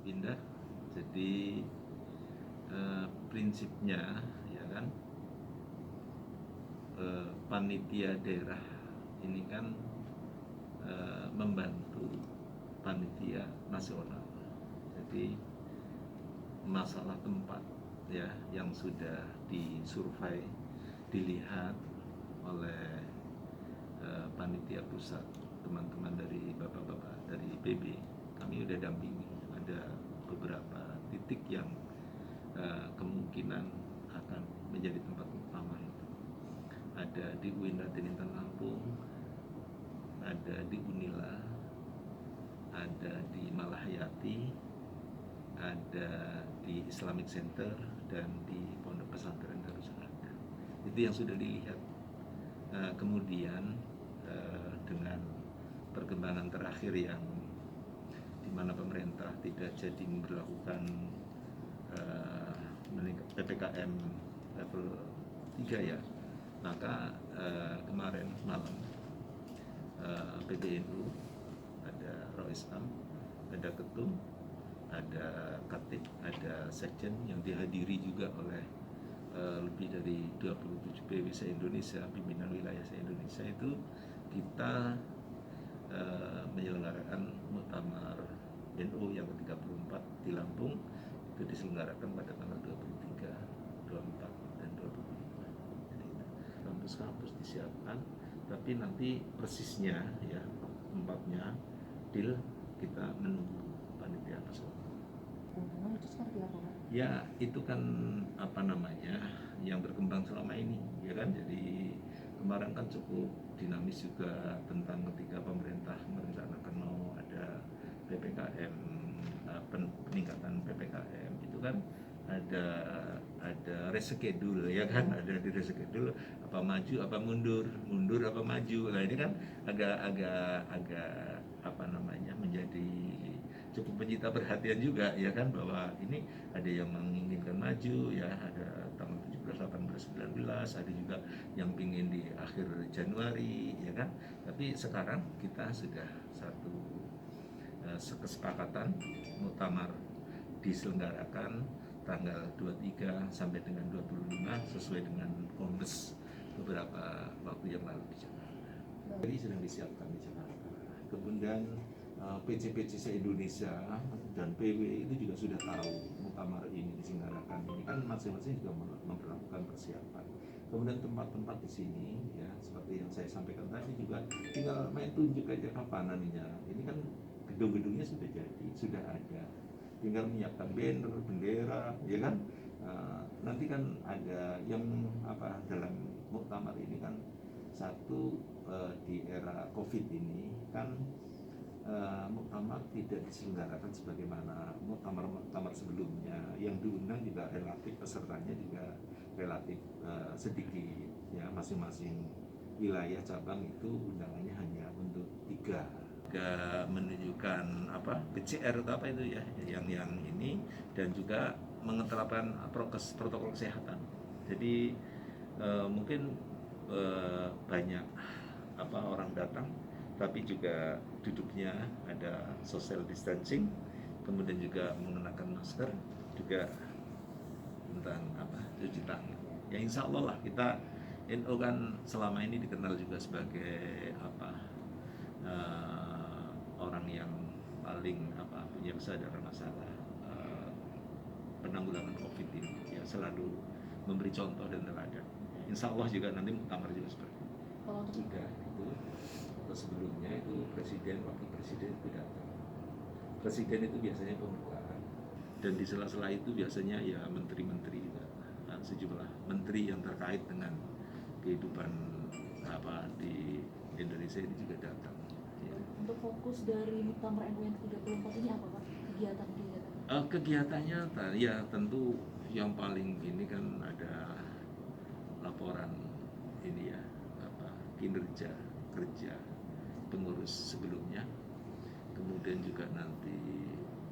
pindah. Jadi prinsipnya ya kan, panitia daerah ini kan membantu panitia nasional. Jadi masalah tempat ya yang sudah disurvei, dilihat oleh panitia pusat, teman-teman dari bapak-bapak dari PB, kami udah dampingi. Ada beberapa titik yang kemungkinan akan menjadi tempat utama itu. Ada di UIN Raden Intan Lampung, ada di Unila, ada di Malahayati, ada di Islamic Center, dan di Pondok Pesantren Darussalam. Itu yang sudah dilihat. Kemudian dengan perkembangan terakhir yang di mana pemerintah tidak jadi memberlakukan PPKM level 3 ya, maka kemarin malam PBNU, ada Roisam, ada Ketum, ada Katib, ada Sekjen yang dihadiri juga oleh lebih dari 27 PW se-Indonesia, pimpinan wilayah se-Indonesia. Itu kita menyelenggarakan muktamar NU yang ke-34 di Lampung. Itu diselenggarakan pada tanggal 23, 24, dan 25. Jadi kampus-kampus disiapkan, tapi nanti persisnya ya tempatnya deal kita menunggu panitia tersebut. Itu seperti apa, Pak? Ya itu kan apa namanya yang berkembang selama ini ya kan. Jadi kemarin kan cukup dinamis juga tentang ketika pemerintah merencanakan mau ada PPKM, peningkatan PPKM itu kan ada reschedule ya kan, ada di reschedule, apa maju apa mundur apa maju. Nah ini kan agak apa namanya menjadi cukup menyita perhatian juga ya kan, bahwa ini ada yang menginginkan maju ya, ada tanggal 17, 18, 19, ada juga yang pingin di akhir Januari ya kan. Tapi sekarang kita sudah satu kesepakatan muktamar diselenggarakan tanggal 23 sampai dengan 25 sesuai dengan kongres beberapa waktu yang lalu di Jakarta. Jadi sedang disiapkan di Jakarta. Kemudian PC-PC se-Indonesia dan PW itu juga sudah tahu muktamar ini diselenggarakan. Ini kan masing-masing juga memperlakukan persiapan. Kemudian tempat-tempat di sini ya seperti yang saya sampaikan tadi juga tinggal main tunjuk aja kapan nantinya. Ini kan gedung-gedungnya sudah jadi, sudah ada. Tinggal menyiapkan banner, bendera, ya kan. Nanti kan ada yang apa dalam muktamar ini kan satu di era COVID ini kan muktamar tidak diselenggarakan sebagaimana muktamar sebelumnya. Yang diundang juga relatif, pesertanya juga relatif sedikit ya, masing-masing wilayah cabang itu undangannya hanya untuk 3. Menunjukkan apa PCR atau apa itu ya yang ini, dan juga mengeterapkan prokes, protokol kesehatan. Jadi mungkin banyak apa orang datang, tapi juga duduknya ada social distancing, kemudian juga menggunakan masker, juga tentang apa cuci tangan. Ya insya Allah lah, kita NU kan selama ini dikenal juga sebagai apa orang yang paling apa punya kesadaran masalah penanggulangan COVID ini, ya selalu memberi contoh dan teladan. Insya Allah juga nanti muktamar juga seperti itu. Kalau untuk Juga itu atau sebelumnya itu presiden, wakil presiden itu datang. Presiden itu biasanya pembukaan, dan di sela-sela itu biasanya ya menteri-menteri juga, sejumlah menteri yang terkait dengan kehidupan apa di Indonesia ini juga datang. Ya. Untuk fokus dari muktamar NU yang ke-34 ini apa, Pak? Kegiatan-kegiatan? Kegiatannya ya tentu yang paling ini kan ada laporan ini ya apa kinerja kerja pengurus sebelumnya, kemudian juga nanti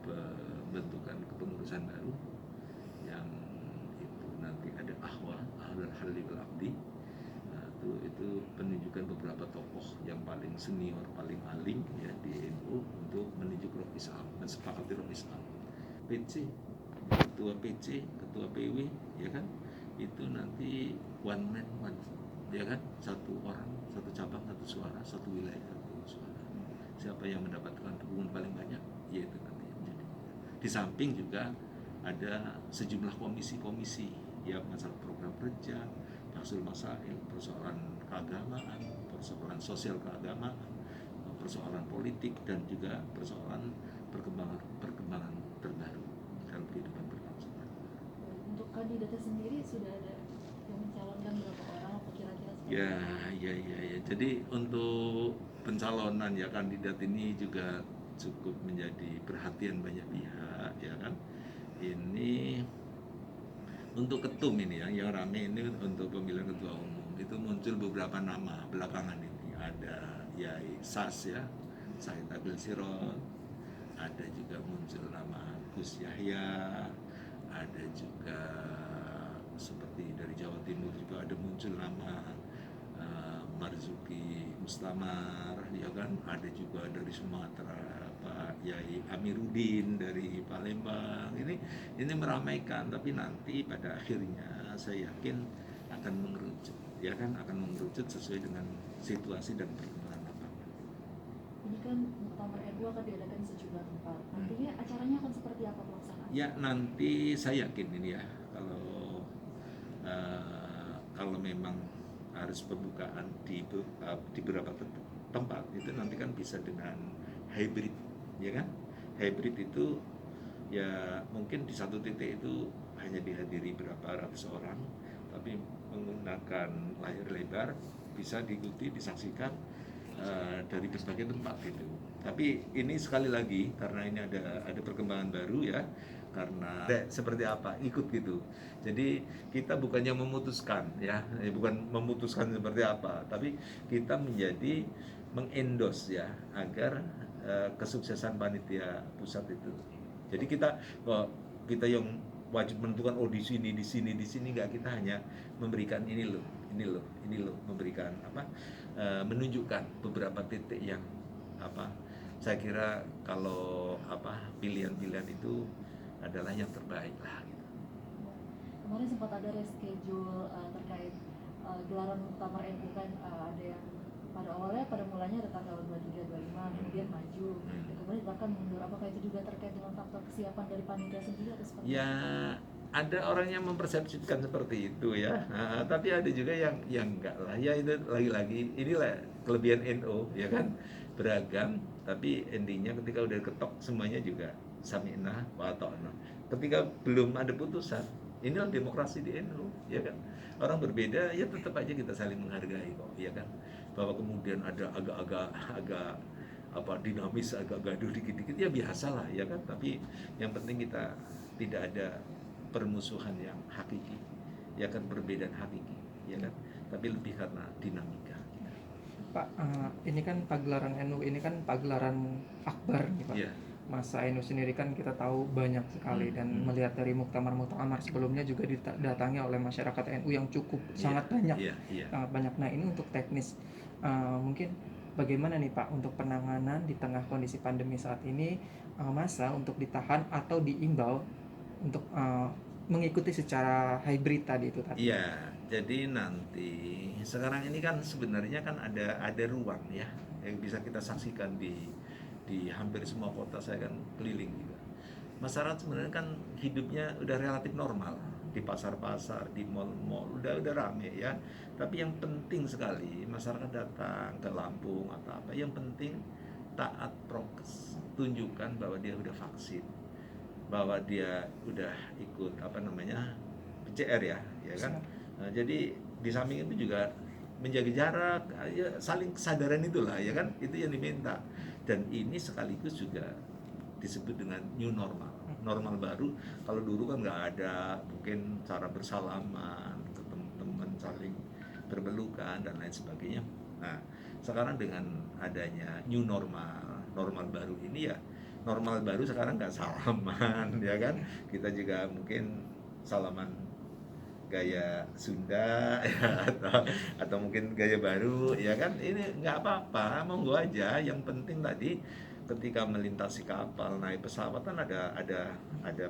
pembentukan kepengurusan baru yang itu nanti ada ahlul halli wal aqdi. Nah, itu penunjukan beberapa tokoh yang paling senior, paling alim ya di NU untuk menunjuk roh Islam, mensepakati roh Islam. PC, ketua PC, ketua PW, ya kan, itu nanti one man one vote, ya kan, satu orang, satu cabang, satu suara, satu wilayah, satu suara. Siapa yang mendapatkan dukungan paling banyak, yaitu nanti yang menjadi. Di samping juga ada sejumlah komisi-komisi, ya, masalah program kerja, hasil masail, persoalan keagamaan, persoalan sosial keagamaan, persoalan politik, dan juga persoalan perkembangan terbaru dalam kehidupan berbangsa. Untuk kandidatnya sendiri sudah ada yang mencalonkan berapa orang apa kira-kira seperti Ya, apa? Jadi untuk pencalonan ya kandidat ini juga cukup menjadi perhatian banyak pihak, ya kan. Ini untuk ketum ini yang rame ini untuk pemilihan ketua umum itu muncul beberapa nama belakangan ini. Ada Yai Sas, ya, Said Abil Sirot, ada juga muncul nama Gus Yahya, ada juga seperti dari Jawa Timur juga ada muncul nama Marzuki Mustamar, ya kan, ada juga dari Sumatera Pak Yai Amiruddin dari Palembang. Ini meramaikan, tapi nanti pada akhirnya saya yakin akan mengerucut, ya kan, akan mengerucut sesuai dengan situasi dan perkembangan lapangan. Ini kan Muktamar NU akan diadakan di sejumlah tempat. Nantinya acaranya akan seperti apa pelaksanaan? Ya, nanti saya yakin ini ya, kalau memang harus pembukaan di beberapa tempat itu nanti kan bisa dengan hybrid, ya kan. Hybrid itu ya mungkin di satu titik itu hanya dihadiri berapa ratus orang, tapi menggunakan layar lebar bisa diikuti, disaksikan dari berbagai tempat gitu. Tapi ini sekali lagi karena ini ada perkembangan baru, ya, karena seperti apa ikut gitu. Jadi kita bukannya memutuskan, ya, bukan memutuskan seperti apa, tapi kita menjadi mengendos, ya, agar kesuksesan panitia pusat itu. Jadi kita yang wajib menentukan di sini nggak, kita hanya memberikan ini loh, memberikan menunjukkan beberapa titik yang saya kira kalau pilihan-pilihan itu adalah yang terbaik lah gitu. Kemarin sempat ada reschedule terkait gelaran Muktamar NU kan, ada yang pada mulanya ada tanggal 23, 25, kemudian maju, dan kemudian akan mundur. Apakah itu juga terkait dengan faktor kesiapan dari panitia sendiri atau seperti ya ada orang yang mempersepsikan seperti itu, ya. Tapi ada juga yang enggak lah, ya, itu lagi-lagi inilah kelebihan NU, ya kan, beragam, tapi endingnya ketika udah ketok semuanya juga sami'na wa ata'na. Ketika belum ada putusan, inilah demokrasi di NU, ya kan. Orang berbeda, ya tetap aja kita saling menghargai kok, ya kan. Bahwa kemudian ada agak dinamis, agak gaduh dikit-dikit, ya biasalah, ya kan. Tapi yang penting kita tidak ada permusuhan yang hakiki, ya kan, perbedaan hakiki, ya kan, tapi lebih karena dinamika. Pak, ini kan pagelaran NU ini kan pagelaran akbar nih Pak. Yeah. Masa NU sendiri kan kita tahu banyak sekali, dan melihat dari muktamar sebelumnya juga didatangi oleh masyarakat NU yang cukup sangat banyak. Sangat banyak. Nah, ini untuk teknis, mungkin bagaimana nih Pak untuk penanganan di tengah kondisi pandemi saat ini, masa untuk ditahan atau diimbau untuk mengikuti secara hybrid tadi itu tadi. Iya, jadi nanti sekarang ini kan sebenarnya kan ada ruang, ya, yang bisa kita saksikan di hampir semua kota. Saya kan keliling juga. Masyarakat sebenarnya kan hidupnya udah relatif normal, di pasar-pasar, di mal-mal udah rame, ya. Tapi yang penting sekali masyarakat datang ke Lampung atau apa, yang penting taat prokes, tunjukkan bahwa dia udah vaksin, bahwa dia udah ikut PCR, ya kan. Nah, jadi di samping itu juga menjaga jarak, ya, saling kesadaran itulah, ya kan, itu yang diminta. Dan ini sekaligus juga disebut dengan new normal baru. Kalau dulu kan nggak ada mungkin cara bersalaman, ketemu teman, saling berpelukan dan lain sebagainya. Nah, sekarang dengan adanya new normal baru ini, ya, normal baru sekarang nggak salaman, ya kan. Kita juga mungkin salaman gaya Sunda, ya, atau mungkin gaya baru, ya kan. Ini nggak apa-apa, monggo aja. Yang penting tadi ketika melintasi kapal naik pesawat kan ada